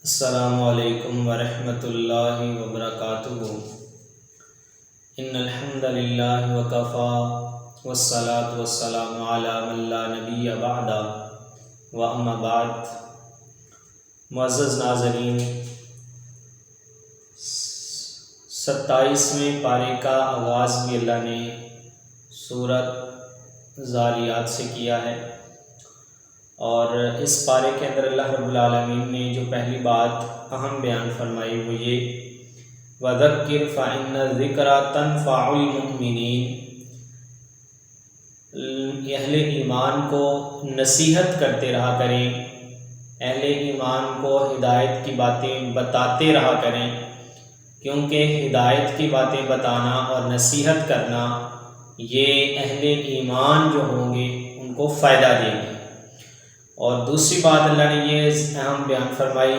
السلام علیکم ورحمۃ اللہ وبرکاتہ۔ ان الحمد للہ وکفی والصلاة والسلام علی من لا نبی بعد واما بعد۔ معزز ناظرین، 27ویں پارے کا آغاز بھی اللہ نے سورۃ ذاریات سے کیا ہے، اور اس پارے کے اندر اللہ رب العالمین نے جو پہلی بات اہم بیان فرمائی وہ یہ وَذَكِّرْ فَإِنَّ الذِّكْرَىٰ تَنفَعُ الْمُؤْمِنِينَ، اہل ایمان کو نصیحت کرتے رہا کریں، اہل ایمان کو ہدایت کی باتیں بتاتے رہا کریں، کیونکہ ہدایت کی باتیں بتانا اور نصیحت کرنا یہ اہل ایمان جو ہوں گے ان کو فائدہ دے گی۔ اور دوسری بات اللہ نے یہ اہم بیان فرمائی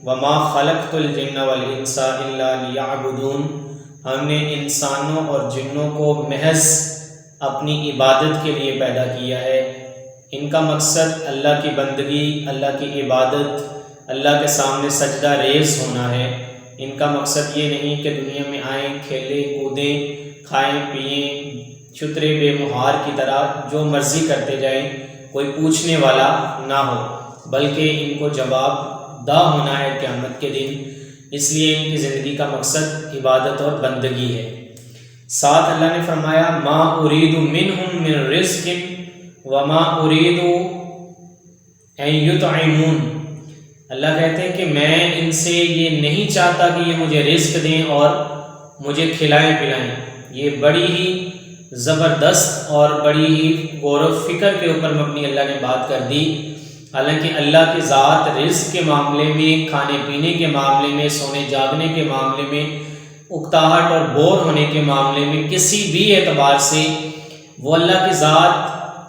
وَمَا خَلَقْتُ الْجِنَّ وَالْإِنسَ إِلَّا لِيَعْبُدُونَ، ہم نے انسانوں اور جنوں کو محض اپنی عبادت کے لیے پیدا کیا ہے۔ ان کا مقصد اللہ کی بندگی، اللہ کی عبادت، اللہ کے سامنے سجدہ ریز ہونا ہے۔ ان کا مقصد یہ نہیں کہ دنیا میں آئیں، کھیلیں کودیں، کھائیں پئیں، چترے بے مہار کی طرح جو مرضی کرتے جائیں، کوئی پوچھنے والا نہ ہو، بلکہ ان کو جواب دہ ہونا ہے قیامت کے دن۔ اس لیے ان کی زندگی کا مقصد عبادت اور بندگی ہے۔ ساتھ اللہ نے فرمایا ما ارید منہم من رزق وما ارید ان یطعمون، اللہ کہتے ہیں کہ میں ان سے یہ نہیں چاہتا کہ یہ مجھے رزق دیں اور مجھے کھلائیں پلائیں۔ یہ بڑی ہی زبردست اور بڑی ہی غور و فکر کے اوپر مبنی اللہ نے بات کر دی۔ حالانکہ اللہ کی ذات رزق کے معاملے میں، کھانے پینے کے معاملے میں، سونے جاگنے کے معاملے میں، اکتاہٹ اور بور ہونے کے معاملے میں کسی بھی اعتبار سے وہ اللہ کی ذات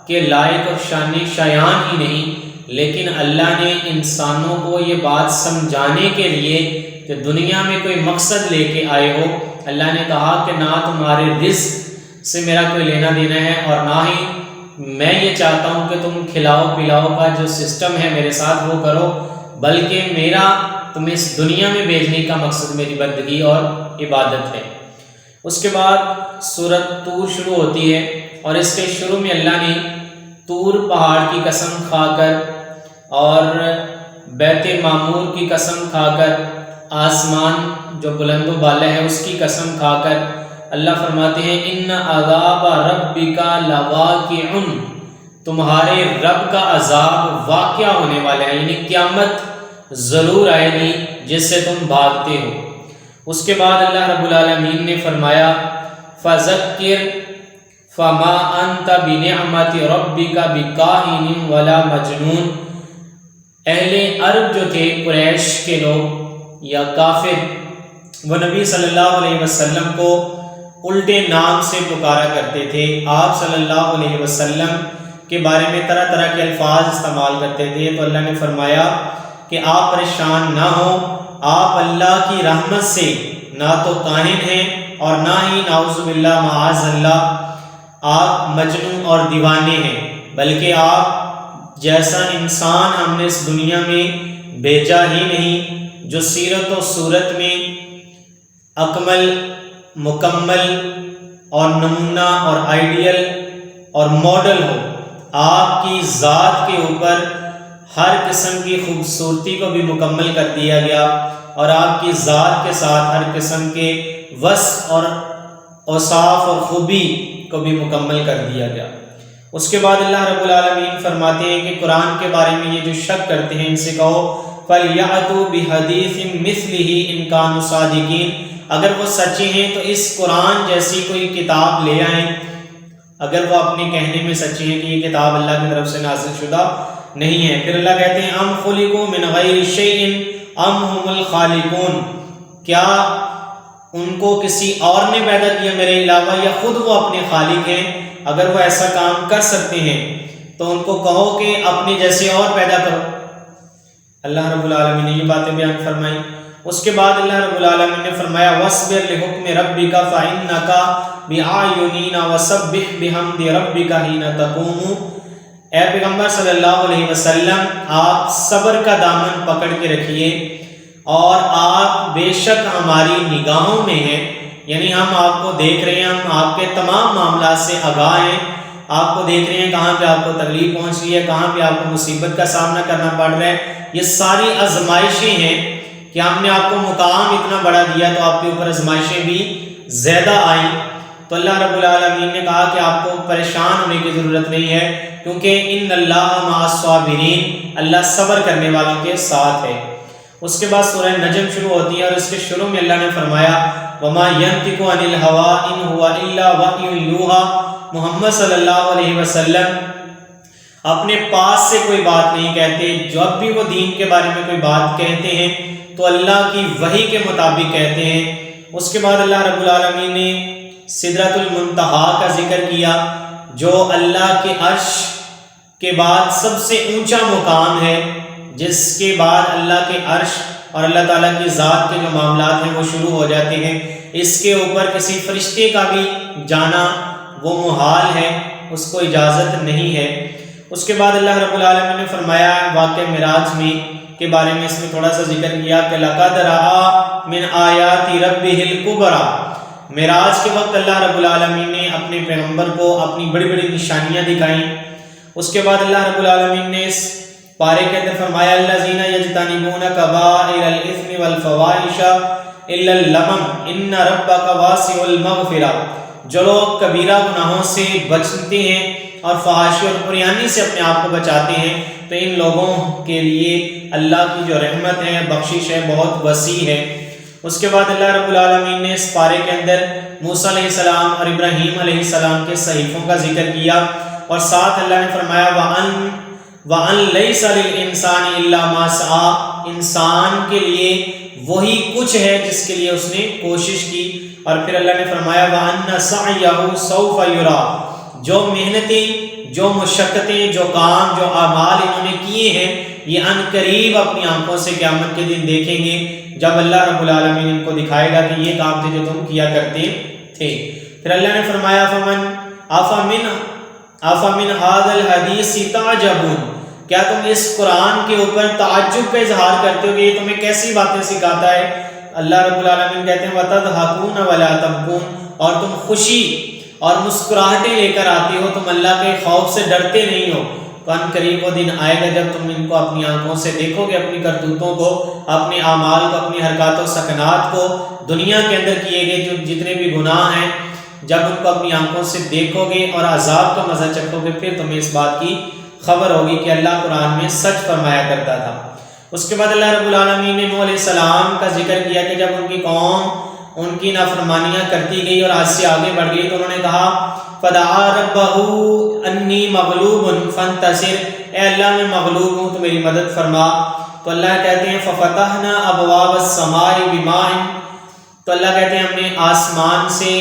کے لائق اور شایان ہی نہیں، لیکن اللہ نے انسانوں کو یہ بات سمجھانے کے لیے کہ دنیا میں کوئی مقصد لے کے آئے ہو، اللہ نے کہا کہ نہ تمہارے رزق سے میرا کوئی لینا دینا ہے، اور نہ ہی میں یہ چاہتا ہوں کہ تم کھلاؤ پلاؤ کا جو سسٹم ہے میرے ساتھ وہ کرو، بلکہ میرا تمہیں اس دنیا میں بھیجنے کا مقصد میری بندگی اور عبادت ہے۔ اس کے بعد سورۃ طور شروع ہوتی ہے، اور اس کے شروع میں اللہ نے طور پہاڑ کی قسم کھا کر اور بیت معمور کی قسم کھا کر، آسمان جو بلند و بالا ہے اس کی قسم کھا کر اللہ فرماتے ہیں ان عذاب ربک لواقع، تمہارے رب کا عذاب واقع ہونے والا ہے، یعنی قیامت ضرور آئے گی جس سے تم بھاگتے ہو۔ اس کے بعد اللہ رب العالمین نے فرمایا فذکر فما انت بنعمت ربک بکاہن ولا مجنون، اہل عرب جو تھے قریش کے لوگ یا کافر، وہ نبی صلی اللہ علیہ وسلم کو الٹے نام سے پکارا کرتے تھے۔ آپ صلی اللہ علیہ وسلم کے بارے میں طرح طرح کے الفاظ استعمال کرتے تھے، تو اللہ نے فرمایا کہ آپ پریشان نہ ہوں، آپ اللہ کی رحمت سے نہ تو کاہن ہیں اور نہ ہی نعوذ باللہ معاذ اللہ آپ مجنون اور دیوانے ہیں، بلکہ آپ جیسا انسان ہم نے اس دنیا میں بھیجا ہی نہیں جو سیرت و صورت میں اکمل، مکمل اور نمونہ اور آئیڈیل اور ماڈل ہو۔ آپ کی ذات کے اوپر ہر قسم کی خوبصورتی کو بھی مکمل کر دیا گیا، اور آپ کی ذات کے ساتھ ہر قسم کے وصف اور اوصاف اور خوبی کو بھی مکمل کر دیا گیا۔ اس کے بعد اللہ رب العالمین فرماتے ہیں کہ قرآن کے بارے میں یہ جو شک کرتے ہیں ان سے کہو فَلْيَأْتُوا بِحَدِيثٍ مِثْلِهِ إِن كَانُوا صَادِقِينَ، اگر وہ سچے ہیں تو اس قرآن جیسی کوئی کتاب لے آئیں، اگر وہ اپنے کہنے میں سچے ہیں کہ یہ کتاب اللہ کی طرف سے نازل شدہ نہیں ہے۔ پھر اللہ کہتے ہیں ام خلقوا من غیر شیء ام هم الخالقون، کیا ان کو کسی اور نے پیدا کیا میرے علاوہ، یا خود وہ اپنے خالق ہیں؟ اگر وہ ایسا کام کر سکتے ہیں تو ان کو کہو کہ اپنے جیسے اور پیدا کرو۔ اللہ رب العالمین نے یہ باتیں بیان فرمائی۔ اس کے بعد اللہ رب العالمین نے فرمایا وَاصْبِرْ لِحُكْمِ رَبِّكَ فَإِنَّكَ بِأَعْيُنِنَا وَسَبِّحْ بِحَمْدِ رَبِّكَ حِينَ تَقُومُ، اے پیغمبر صلی اللہ علیہ وسلم آپ صبر کا دامن پکڑ کے رکھیے، اور آپ بے شک ہماری نگاہوں میں ہیں، یعنی ہم آپ کو دیکھ رہے ہیں، ہم آپ کے تمام معاملات سے آگاہ ہیں، آپ کو دیکھ رہے ہیں کہاں پہ آپ کو تکلیف پہنچ رہی ہے، کہاں پہ آپ کو مصیبت کا سامنا کرنا پڑ رہا ہے۔ یہ ساری آزمائشیں ہیں کہ ہم نے آپ کو مقام اتنا بڑا دیا تو آپ کے اوپر آزمائشیں بھی زیادہ آئیں۔ تو اللہ رب العالمین نے کہا کہ آپ کو پریشان ہونے کی ضرورت نہیں ہے، کیونکہ ان اللہ مع الصابرین، اللہ صبر کرنے والوں کے ساتھ ہے۔ اس کے بعد سورہ نجم شروع ہوتی ہے اور اس کے شروع میں اللہ نے فرمایا وما ينطق عن الهوى ان هو الا وحی یوحی، محمد صلی اللہ علیہ وسلم اپنے پاس سے کوئی بات نہیں کہتے، جب بھی وہ دین کے بارے میں کوئی بات کہتے ہیں تو اللہ کی وحی کے مطابق کہتے ہیں۔ اس کے بعد اللہ رب العالمین نے سدرۃ المنتہا کا ذکر کیا، جو اللہ کے عرش کے بعد سب سے اونچا مقام ہے، جس کے بعد اللہ کے عرش اور اللہ تعالیٰ کی ذات کے جو معاملات ہیں وہ شروع ہو جاتے ہیں۔ اس کے اوپر کسی فرشتے کا بھی جانا وہ محال ہے، اس کو اجازت نہیں ہے۔ اس کے بعد اللہ رب العالمین نے فرمایا واقعہ معراج میں کے بارے میں، اس میں تھوڑا سا ذکر کیا کہ لَقَدْ رَأَىٰ مِنْ آیَاتِ رَبِّهِ الْكُبْرَىٰ، معراج کے وقت اللہ رب العالمین نے اپنے پیغمبر کو اپنی بڑی بڑی نشانیاں دکھائیں۔ اس کے بعد اللہ رب العالمین نے اس پارے کے اندر فرمایا الذین یجتنبون کبائر الاثم والفواحش الا اللمم ان ربک واسع المغفرہ، جو لوگ کبیرہ گناہوں سے بچتے ہیں اور فحاشی اور بریانی سے اپنے آپ کو بچاتے ہیں تو ان لوگوں کے لیے اللہ کی جو رحمت ہے، بخشش ہے، بہت وسیع ہے۔ اس کے بعد اللہ رب العالمین نے اس پارے کے اندر موسیٰ علیہ السلام اور ابراہیم علیہ السلام کے صحیفوں کا ذکر کیا، اور ساتھ اللہ نے فرمایا وَأَن لَيْسَ لِلْإِنسَانِ إِلَّا مَا سَعَىٰ، انسان کے لیے وہی کچھ ہے جس کے لیے اس نے کوشش کی۔ اور پھر اللہ نے فرمایا وَأَنَّ سَعْيَهُ سَوْفَ يُرَىٰ، جو محنتیں، جو مشقتیں، جو کام، جو اعمال انہوں نے کیے ہیں یہ ان قریب اپنی آنکھوں سے قیامت کے دن دیکھیں گے، جب اللہ رب العالمین ان کو دکھائے گا کہ یہ کام تھے جو تم کیا کرتے تھے۔ پھر اللہ نے فرمایا أَفَمِنْ هَذَا الْحَدِيثِ تَعْجَبُونَ، کیا تم اس قرآن کے اوپر تعجب کا اظہار کرتے ہو کہ یہ تمہیں کیسی باتیں سکھاتا ہے؟ اللہ رب العالمین کہتے ہیں وَتَضْحَكُونَ وَلَا تَبْكُونَ، اور تم خوشی اور مسکراہٹیں لے کر آتے ہو، تم اللہ کے خوف سے ڈرتے نہیں ہو۔ تو ان قریب وہ دن آئے گا جب تم ان کو اپنی آنکھوں سے دیکھو گے، اپنی کرتوتوں کو، اپنے اعمال کو، اپنی حرکات و سکنات کو، دنیا کے اندر کیے گئے جو جتنے بھی گناہ ہیں، جب ان کو اپنی آنکھوں سے دیکھو گے اور عذاب کا مزہ چکھو گے، پھر تمہیں اس بات کی خبر ہوگی کہ اللہ قرآن میں سچ فرمایا کرتا تھا۔ اس کے بعد اللہ رب العالمین نے نوح علیہ السلام کا ذکر کیا کہ جب ان کی قوم ان کی نافرمانیاں کرتی گئی اور آج سے آگے بڑھ گئی تو انہوں نے کہا فَدَعَا رَبَّهُ أَنِّي مَغْلُوبٌ فَانتَصِرْ، اے اللہ میں مغلوب ہوں تو میری مدد فرما۔ تو اللہ کہتے ہیں فَفَتَحْنَا أَبْوَابَ السَّمَاءِ بِمَاءٍ، تو اللہ کہتے ہیں ہم نے آسمان سے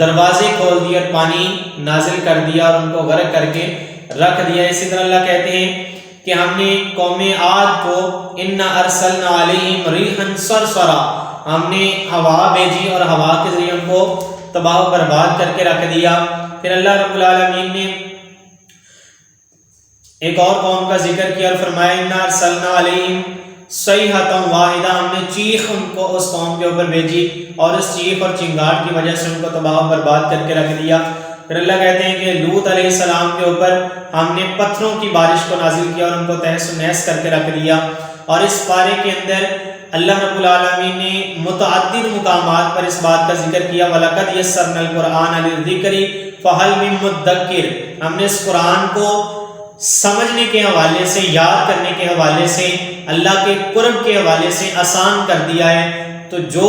دروازے کھول دیے اور پانی نازل کر دیا اور ان کو غرق کر کے رکھ دیا۔ اسی طرح اللہ کہتے ہیں کہ ہم نے قوم عاد کو اِنَّا أَرْسَلْنَا عَلَيْهِمْ رِيحًا صَرْصَرًا، ہم نے ہوا بھیجی اور ہوا کے ذریعے ان کو تباہ و برباد کر کے رکھ دیا۔ پھر اللہ رب العالمین نے ایک اور قوم کا ذکر کیا اور فرمایا اِنَّا أَرْسَلْنَا عَلَيْهِمْ صَيْحَةً وَاحِدَةً، ہم نے چیخ ان کو اس قوم کے اوپر بھیجی اور اس چیخ اور چنگاٹ کی وجہ سے ان کو تباہ و برباد کر کے رکھ دیا۔ پھر اللہ کہتے ہیں کہ لوط علیہ السلام کے اوپر ہم نے پتھروں کی بارش کو نازل کیا اور ان کو تہس و نحس کر کے رکھ دیا۔ اور اس پارے کے اندر اللہ رب العالمین نے متعدد مقامات پر اس بات کا ذکر کیا وَلَقَدْ يَسَّرْنَا الْقُرْآنَ لِلذِّكْرِ فَهَلْ مِن مُدَّكِّرٍ، ہم نے اس قرآن کو سمجھنے کے حوالے سے، یاد کرنے کے حوالے سے، اللہ کے قرب کے حوالے سے آسان کر دیا ہے۔ تو جو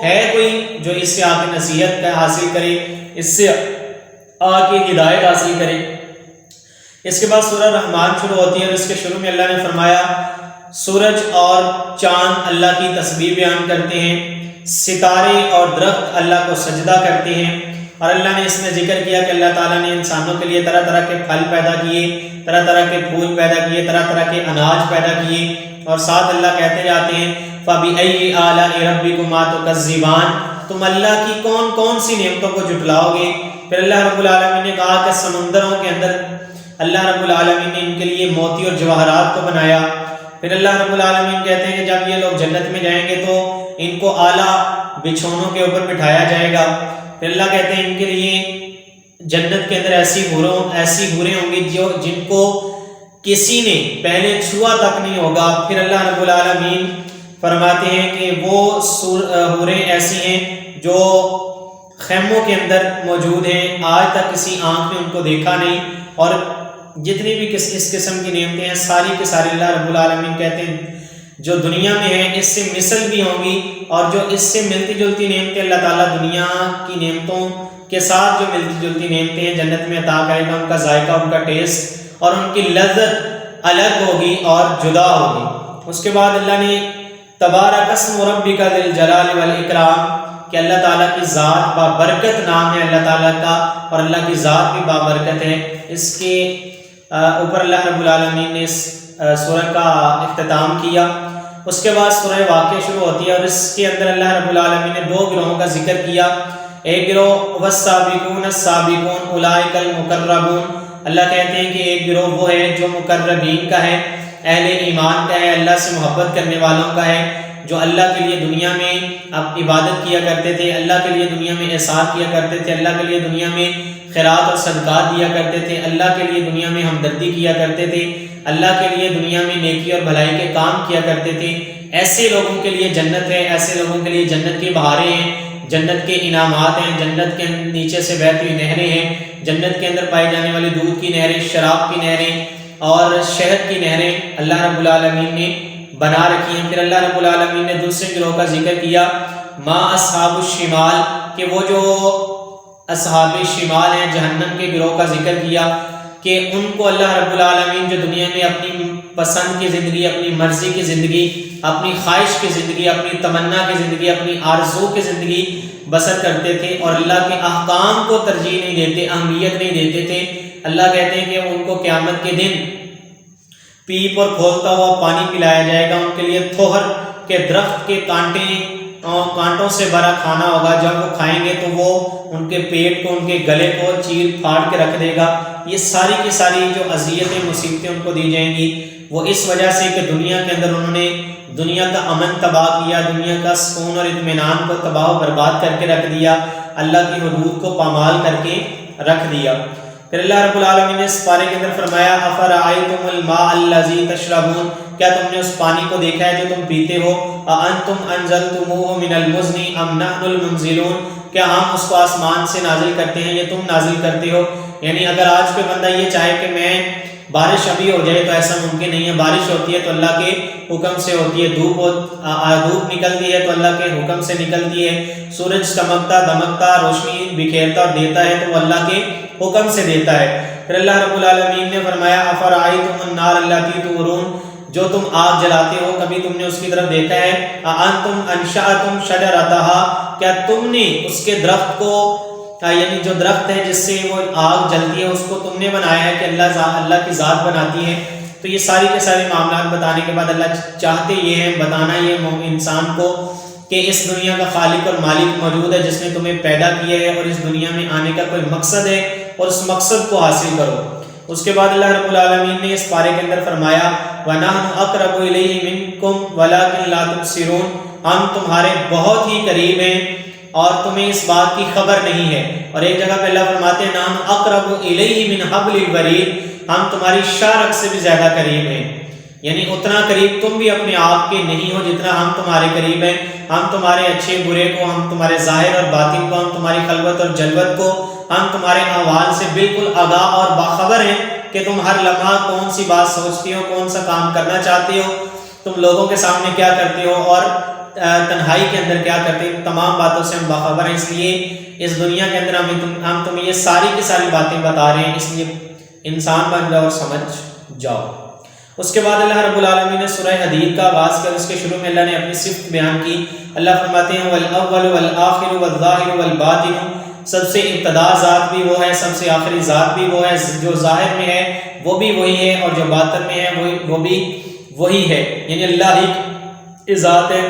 ہے کوئی جو اس سے آ کے نصیحت کا حاصل کرے، اس سے آ کے ہدایت حاصل کرے۔ اس کے بعد سورہ رحمان شروع ہوتی ہے اور اس کے شروع میں اللہ نے فرمایا سورج اور چاند اللہ کی تسبیح بیان کرتے ہیں، ستارے اور درخت اللہ کو سجدہ کرتے ہیں، اور اللہ نے اس میں ذکر کیا کہ اللہ تعالیٰ نے انسانوں کے لیے طرح طرح کے پھل پیدا کیے، طرح طرح کے پھول پیدا کیے، طرح طرح کے اناج پیدا کیے، اور ساتھ اللہ کہتے جاتے ہیں فَبِأَيِّ آلَاءِ رَبِّكُمَا تُكَذِّبَانِ، تم اللہ کی کون کون سی نعمتوں کو جھٹلاؤ گے۔ پھر اللہ رب العالمین نے کہا کہ سمندروں کے اندر اللہ رب العالمین نے ان کے لیے موتی اور جواہرات کو بنایا، پھر اللہ رب العالمین کہتے ہیں کہ جب یہ لوگ جنت میں جائیں گے تو ان کو اعلیٰ بچھونوں کے اوپر بٹھایا جائے گا. پھر اللہ کہتے ہیں ان کے لیے جنت کے اندر ایسی حوریں ہوں گی جن کو کسی نے پہلے چھوا تک نہیں ہوگا. پھر اللہ رب العالمین فرماتے ہیں کہ وہ حوریں ایسی ہیں جو خیموں کے اندر موجود ہیں, آج تک کسی آنکھ نے ان کو دیکھا نہیں, اور جتنی بھی اس قسم کی نعمتیں ہیں ساری کے سارے اللہ رب العالمین کہتے ہیں جو دنیا میں ہیں اس سے مثل بھی ہوں گی, اور جو اس سے ملتی جلتی نعمتیں اللہ تعالیٰ دنیا کی نعمتوں کے ساتھ جو ملتی جلتی نعمتیں ہیں جنت میں عطا کرے گا, ان کا ذائقہ, ان کا ٹیسٹ اور ان کی لذت الگ ہوگی اور جدا ہوگی. اس کے بعد اللہ نے تبارک اسم ربک ذی الجلال والاکرام کہ اللہ تعالیٰ کی ذات بابرکت نام ہے اللہ تعالیٰ کا, اور اللہ کی ذات بھی بابرکت ہے. اس کے اوپر اللہ رب العالمین نے اس سورہ کا اختتام کیا. اس کے بعد سورہ واقعہ شروع ہوتی ہے, اور اس کے اندر اللہ رب العالمین نے 2 گروہوں کا ذکر کیا. ایک گروہ والسابقون السابقون اولئک المقربون, اللہ کہتے ہیں کہ ایک گروہ وہ ہے جو مقربین کا ہے, اہل ایمان کا ہے, اللہ سے محبت کرنے والوں کا ہے, جو اللہ کے لیے دنیا میں عبادت کیا کرتے تھے, اللہ کے لیے دنیا میں احسان کیا کرتے تھے, اللہ کے لیے دنیا میں خیرات اور صدقات دیا کرتے تھے, اللہ کے لیے دنیا میں ہمدردی کیا کرتے تھے, اللہ کے لیے دنیا میں نیکی اور بھلائی کے کام کیا کرتے تھے. ایسے لوگوں کے لیے جنت ہے, ایسے لوگوں کے لیے جنت کی بہاریں ہیں, جنت کے انعامات ہیں, جنت کے نیچے سے بہتی ہوئی نہریں ہیں, جنت کے اندر پائی جانے والی دودھ کی نہریں, شراب کی نہریں اور شہد کی نہریں اللہ رب العالمین نے بنا رکھی ہیں. پھر اللہ رب العالمین نے دوسرے گروہ کا ذکر کیا ما اصحاب الشمال, کہ وہ جو اصحاب شمال ہیں جہنم کے گروہ کا ذکر کیا کہ ان کو اللہ رب العالمین جو دنیا میں اپنی پسند کی زندگی, اپنی مرضی کی زندگی, اپنی خواہش کی زندگی, اپنی تمنا کی زندگی, اپنی آرزو کی زندگی بسر کرتے تھے اور اللہ کے احکام کو ترجیح نہیں دیتے, اہمیت نہیں دیتے تھے, اللہ کہتے ہیں کہ ان کو قیامت کے دن پیپ اور کھولتا ہوا پانی پلایا جائے گا. ان کے لیے تھوہر کے درخت کے کانٹوں سے بھرا کھانا ہوگا, جب وہ کھائیں گے تو وہ ان کے پیٹ کو, ان کے گلے کو چیر پھاڑ کے رکھ دے گا. یہ ساری کی ساری جو اذیتیں مصیبتیں ان کو دی جائیں گی وہ اس وجہ سے کہ دنیا کے اندر انہوں نے دنیا کا امن تباہ کیا, دنیا کا سکون اور اطمینان کو تباہ و برباد کر کے رکھ دیا, اللہ کی حدود کو پامال کر کے رکھ دیا. پھر اللہ رب العالمین نے اس پارے کے اندر فرمایا افرأیتم الماء الذی تشربون, کیا تم نے اس پانی کو دیکھا ہے جو تم پیتے ہو, اانتم انزلتموہ من المزن ام نحن المنزلون, کیا ہم اس کو آسمان سے نازل کرتے ہیں یا تم نازل کرتے ہو. یعنی اگر آج کوئی بندہ یہ چاہے کہ میں بارش ابھی ہو جائے تو ایسا ممکن نہیں ہے. بارش ہوتی ہے تو اللہ کے حکم سے ہوتی ہے, دھوپ نکلتی ہے تو اللہ کے حکم سے نکلتی ہے, سورج چمکتا دمکتا روشنی بکھیرتا اور دیتا ہے تو وہ اللہ کے حکم سے دیتا ہے. پھر اللہ رب العالمین نے فرمایا افرأیتم النار التی تورون, جو تم آگ جلاتے ہو کبھی تم نے اس کی طرف دیکھا ہے, اانتم انشأتم شجرتها, کیا تم نے اس کے درخت کو, یعنی جو درخت ہے جس سے وہ آگ جلتی ہے اس کو تم نے بنایا ہے کہ اللہ کی ذات بناتی ہے. تو یہ ساری کے سارے معاملات بتانے کے بعد اللہ چاہتے یہ ہیں, بتانا یہ انسان کو کہ اس دنیا کا خالق اور مالک موجود ہے جس نے تمہیں پیدا کیا ہے, اور اس دنیا میں آنے کا کوئی مقصد ہے اور اس مقصد کو حاصل کرو. اس کے بعد اللہ رب العالمین نے اس پارے کے اندر فرمایا وَنَحْنُ أَقْرَبُ إِلَيْهِ مِنْكُمْ وَلَكِنْ لَا تُبْصِرُونَ, ہم تمہارے بہت ہی قریب ہیں اور تمہیں اس بات کی خبر نہیں ہے. اور ایک جگہ پہ اللہ فرماتے ہیں نَحْنُ أَقْرَبُ إِلَيْهِ مِنْ حَبْلِ الْوَرِيدِ, ہم تمہاری شارک سے بھی زیادہ قریب ہیں. یعنی اتنا قریب تم بھی اپنے آپ کے نہیں ہو جتنا ہم تمہارے قریب ہیں. ہم تمہارے اچھے برے کو, ہم تمہارے ظاہر اور باطن کو, ہم تمہاری خلوت اور جلوت کو, ہم تمہارے احوال سے بالکل آگاہ اور باخبر ہیں کہ تم ہر لمحہ کون سی بات سوچتے ہو, کون سا کام کرنا چاہتے ہو, تم لوگوں کے سامنے کیا کرتے ہو اور تنہائی کے اندر کیا کرتے ہو, تمام باتوں سے ہم باخبر ہیں. اس لیے اس دنیا کے اندر ہم تمہیں یہ ساری کی ساری باتیں بتا رہے ہیں, اس لیے انسان بن جاؤ اور سمجھ جاؤ. اس کے بعد اللہ رب العالمین نے سورہ حدید کا آغاز کیا. اس کے شروع میں اللہ نے اپنی صفت بیان کی. اللہ فرماتے ہیں والاول والآخر والظاہر والباطن, سب سے ابتدا ذات بھی وہ ہے, سب سے آخری ذات بھی وہ ہے, جو ظاہر میں ہے وہ بھی وہی ہے اور جو باطن میں ہے وہ بھی وہی ہے. یعنی اللہ ہی ذات ہے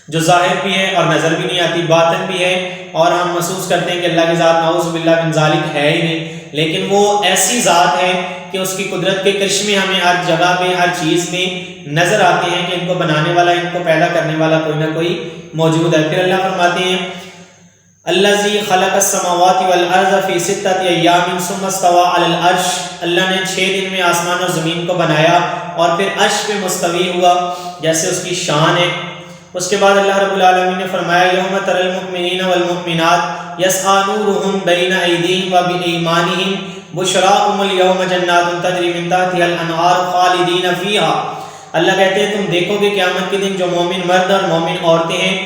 جو ظاہر بھی ہے اور نظر بھی نہیں آتی, باطن بھی ہے اور ہم محسوس کرتے ہیں کہ اللہ کی ذات نعوذ باللہ من ذالک ہے ہی نہیں, لیکن وہ ایسی ذات ہے کہ اس کی قدرت کے کرشمے ہمیں ہر جگہ پہ ہر چیز میں نظر آتے ہیں کہ ان کو بنانے والا ان کو پیدا کرنے والا کوئی نہ کوئی موجود ہے۔ پھر اللہ فرماتے ہیں الذی خلق السماوات والارض فی ستۃ ایام ثم استوى علی العرش، اللہ نے 6 دن میں آسمان اور زمین کو بنایا اور پھر عرش پہ مستوی ہوا جیسے اس کی شان ہے۔ اس کے بعد اللہ رب العالمین نے فرمایا یوم تری المؤمنین والمؤمنات یسعی نورهم بین ایدیہم وبایمانہم بشراکم اليوم جنات تجری من تحتها الانہار خالدین فیہا۔ اللہ کہتے ہیں تم دیکھو گے قیامت کے دن جو مومن مرد اور مومن عورتیں ہیں،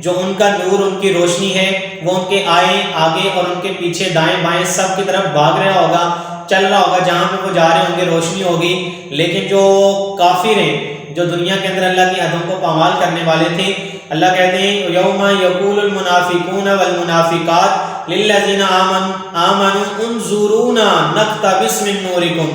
جو ان کا نور ان کی روشنی ہے، وہ ان کے آگے اور ان کے پیچھے دائیں بائیں سب کی طرف بھاگ رہا ہوگا، چل رہا ہوگا، جہاں پہ وہ جا رہے ہوں گے روشنی ہوگی۔ لیکن جو کافر ہیں، جو دنیا کے اندر اللہ کی حدوں کو پامال کرنے والے تھے، اللہ کہتے ہیں یوم یقول المنافقون والمنافقات للذین آمنوا انظرونا نقتبس من نورکم،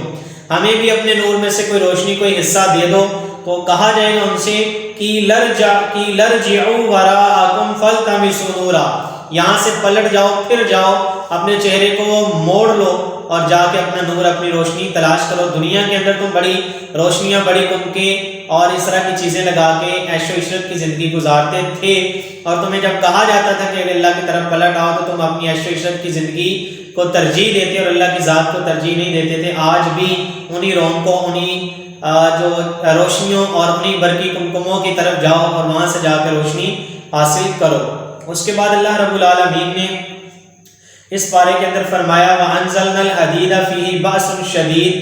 ہمیں بھی اپنے نور میں سے کوئی روشنی کوئی حصہ دے دو۔ تو کہا جائے گا ان سے لرجعوا وراءکم فالتمسوا نورا، یہاں سے پلٹ جاؤ، پھر جاؤ، اپنے چہرے کو موڑ لو اور جا کے اپنا نور اپنی روشنی تلاش کرو۔ دنیا کے اندر تم بڑی روشنیاں بڑی کمکیں اور اس طرح کی چیزیں لگا کے عیش و عشرت کی زندگی گزارتے تھے، اور تمہیں جب کہا جاتا تھا کہ اللہ کی طرف پلٹ آؤ تو تم اپنی عیش و عشرت کی زندگی کو ترجیح دیتے اور اللہ کی ذات کو ترجیح نہیں دیتے تھے۔ آج بھی انہی رونقوں، انہی جو روشنیوں اور انہی برقی کمکموں کی طرف جاؤ اور وہاں سے جا کے روشنی حاصل کرو۔ اس کے بعد اللہ رب العالمین نے اس پارے کے اندر فرمایا وَأَنزَلْنَا الْحَدِيدَ فِيهِ بَأْسٌ شَدِيدٌ،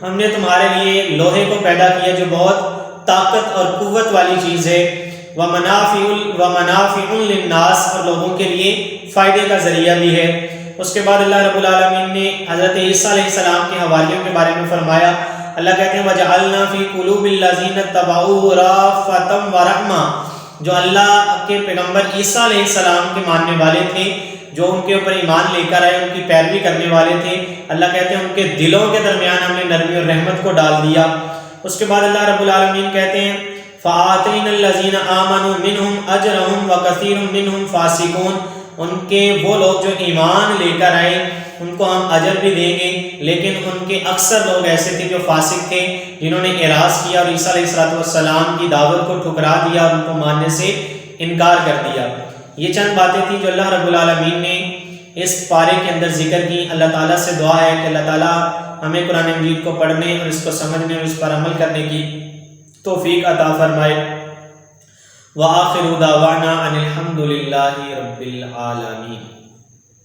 ہم نے تمہارے لیے لوہے کو پیدا کیا جو بہت طاقت اور قوت والی چیز ہے، وَمَنَافِعٌ لِلنَّاسِ، اور لوگوں کے لیے فائدے کا ذریعہ بھی ہے۔ اس کے بعد اللہ رب العالمین نے حضرت عیسیٰ علیہ السلام کے حوالیوں کے بارے میں فرمایا، اللہ کہتے ہیں وَجَعَلْنَا فِي قُلُوبِ الَّذِينَ اتَّبَعُوهُ رَأْفَةً وَرَحْمَةً، جو اللہ کے پیغمبر عیسیٰ علیہ السلام کے ماننے والے تھے، جو ان کے اوپر ایمان لے کر آئے، ان کی پیروی کرنے والے تھے، اللہ کہتے ہیں ان کے دلوں کے درمیان ہم نے نرمی اور رحمت کو ڈال دیا۔ اس کے بعد اللہ رب العالمین کہتے ہیں فَآتَيْنَا الَّذِينَ آمَنُوا مِنْهُمْ أَجْرَهُمْ وَكَثِيرٌ مِنْهُمْ فَاسِقُونَ، ان کے وہ لوگ جو ایمان لے کر آئے ان کو ہم اجر بھی دیں گے، لیکن ان کے اکثر لوگ ایسے تھے جو فاسق تھے، جنہوں نے اعراض کیا اور عیسیٰ علیہ السلام کی دعوت کو ٹھکرا دیا اور ان کو ماننے سے انکار کر دیا۔ یہ چند باتیں تھیں جو اللہ رب العالمین نے اس پارے کے اندر ذکر کی۔ اللہ تعالیٰ سے دعا ہے کہ اللہ تعالیٰ ہمیں قرآن مجید کو پڑھنے اور اس کو سمجھنے اور اس پر عمل کرنے کی توفیق عطا فرمائے۔ وآخر دعوانا ان الحمد للہ رب العالمین۔